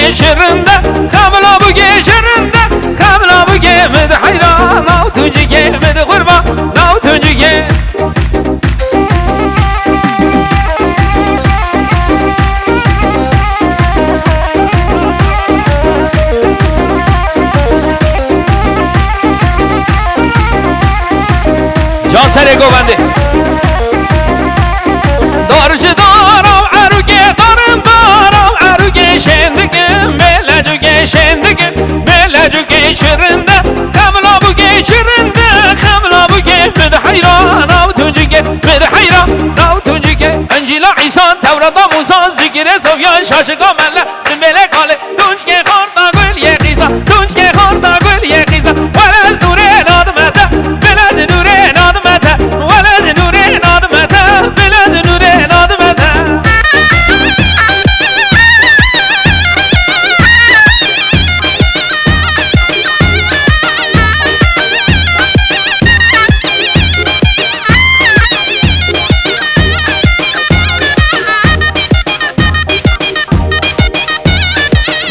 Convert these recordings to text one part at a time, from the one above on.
geçirinde kabla bu geçirinde kabla bu gemedi hayran av tuncu gemedi kurban av tuncu gemedi Can sere govende Darışı daram aruge darım daram aruge şendigim Melacı geçendigim Melacı geçirinde Kamla bu geçirinde Kamla bu gemedi hayran Av tuncu gemedi hayran Av tuncu gemedi Encila İsan Tevrada Musa Zikire Sofyan Şaşıka Melle Simbele kale Tunç ge korda gül ye kıza Tunç ge korda gül ye kıza Velez nure nadmete Velez nure nadmete Velez nure nadmete Velez nure nadmete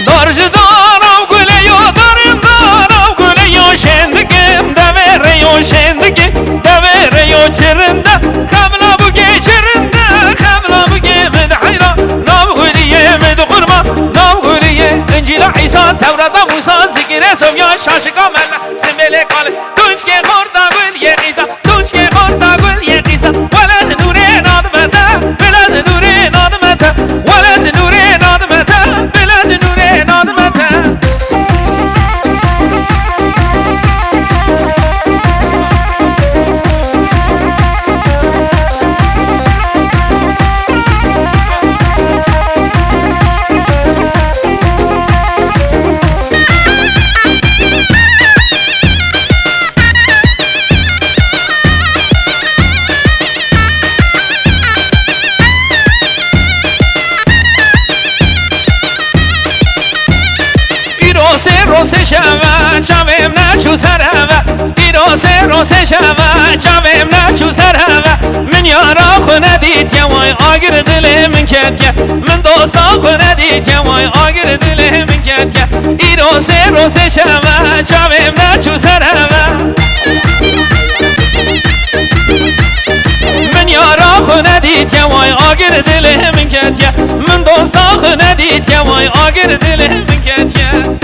Darışı darav güleyo darım darav güleyo şendigim Devereyo şendigim Devereyo çirinde Kamla bu geçirinde Kamla bu gemedi hayran Nav güliyemedi kurma Nav güliye İncila İsa Tevrada Musa Zikire Sofyan Şaşıka Melle Simbele kale Tunç ge korda gül ye kıza Tunç ge korda gül ye kıza Velez nure nadmete Velez nure nadmete Velez nure nadmete Velez nure nadmete روسه شوا چاویم نچو سروا روسه شوا چاویم نچو سروا من یارا خونه دیت یا وای آگر دل من کتیا من دوستا خونه دیت یا وای آگر دل من کتیا روسه شوا چاویم نچو سروا من یارا خونه دیت یا وای آگر دل من کتیا من دوستا خونه دیت یا وای آگر دل من کتیا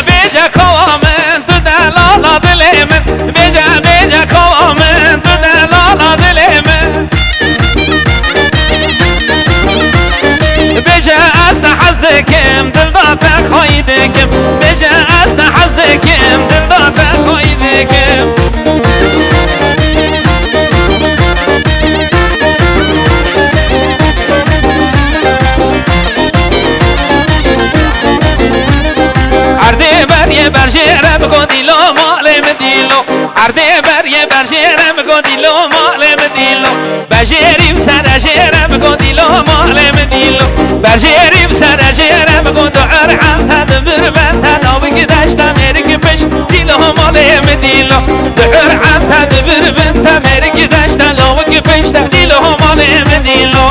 Beja kovamen tu da la la dilemen Beja kovamen tu da la la dilemen Beja asna hazdekim dilda ta khoydekim Beja asna hazdekim dilda ta khoydekim عرضه بریه برشیرم گندیلو مالم دیلو عرضه بریه برشیرم گندیلو مالم دیلو بشیریم سر شیرم گندیلو مالم دیلو بشیریم سر شیرم گندو ارحم تدبر بند تناوی داشتم میرک پش دیلو مالم دیلو ارحم تدبر بند میرک داشتم لاوی پش دیلو مالم دیلو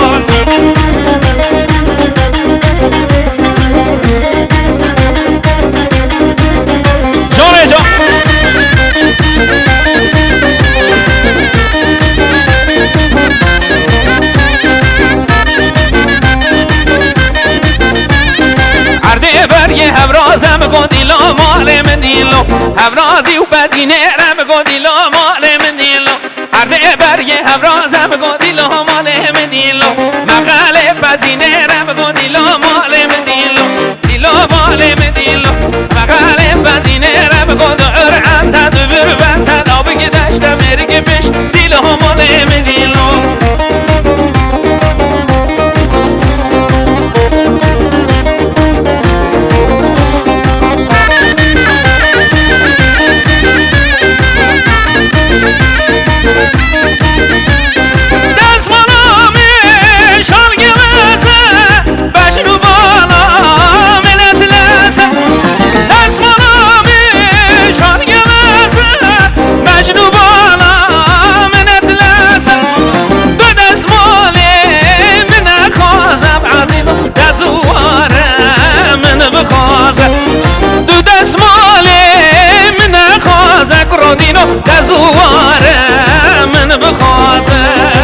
بریه هفرازم گندیلو مالم دیلو هفرازی و بزینرم گندیلو مالم دیلو عرضه بریه هفرازم گندیلو مالم دیلو مقاله بزینرم گندیلو مالم دیلو دیلو مالم دیلو مقاله بزینرم گندو ارعن تدبر بند تنابی داشتم مرگ بش دیلو مالم دیلو دست منامه شال گوزه بشنو دینو دزواره من بخوازه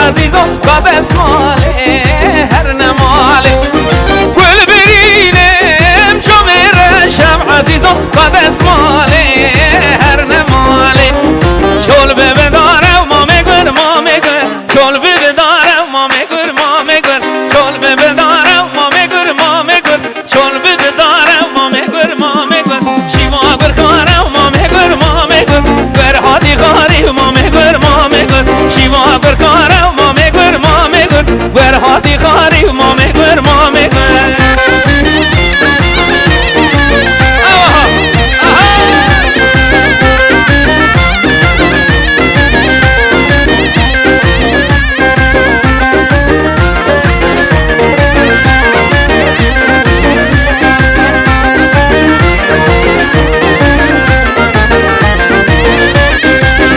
عزیزم قد اسماله هر نماله گل برینم چو میرشم عزیزم قد اسماله هر نماله چول بدارم ما میگر چول بدارم ما میگر چول بدارم ما میگر چول بدارم ما میگر شیوا گر کارم ما میگر گر هادی غاری ما میگر شیوا گر کارم گر هادی خاری ما میگر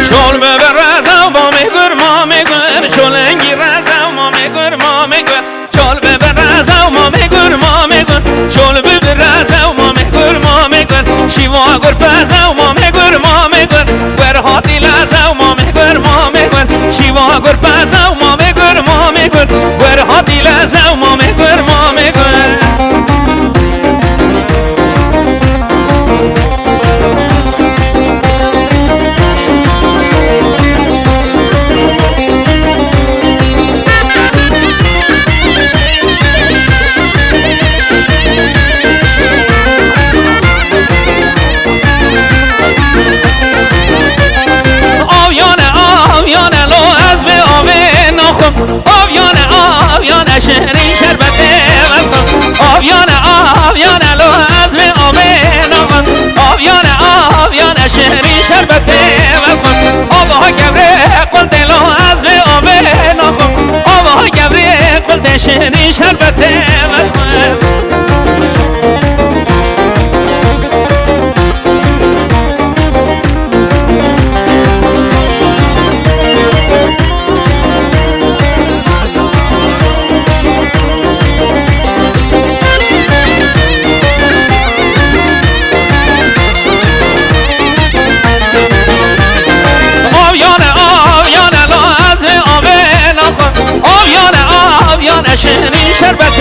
چول ببرزم ما میگر چولنگی رزم ما میگر چول ببرزم ما میگر چول ببرزم ما میگر شیوا گر پزم ما میگر گر هادی لزم ما میگر شیوا گر پزم ما میگر گر هادی لزم ما میگر آویانه شهری شربت وطن آویانه لو از به آمین آویانه شهری شربت وطن آبها گبره قل دلو از به آمین آبها گبره قل شهری شربت وطن شهری شربت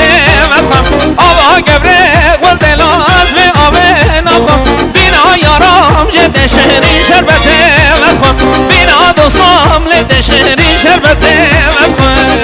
وطن آبها گبره قل دلو از به آب نخم بینا یارم جد شهری شربت وطن بینا دوستم لد شهری شربت وطن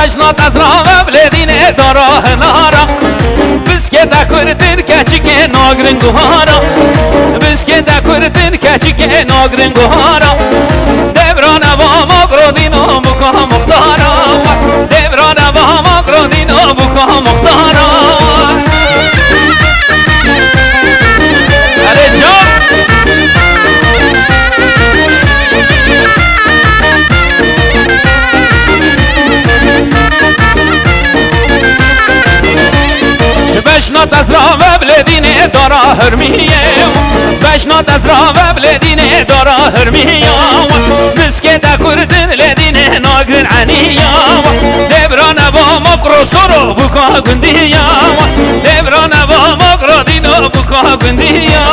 بجنات از راه بلدین داره نارا بسکه دکردن کچی که ناگرنگوهارا بسکه دکردن کچی که ناگرنگوهارا دوران و مگرودین و بکا مختارا دوران و مگرودین و بکا مختارا علی جان بجنات از راه بلدین داره هرمیه تشنات از را و بلدینه دارا هرمیا مسکه تا کردن لدینه ناگرن عنیا لبران با مقر سرو بکا گندیا لبران با مقر دینو بکا گندیا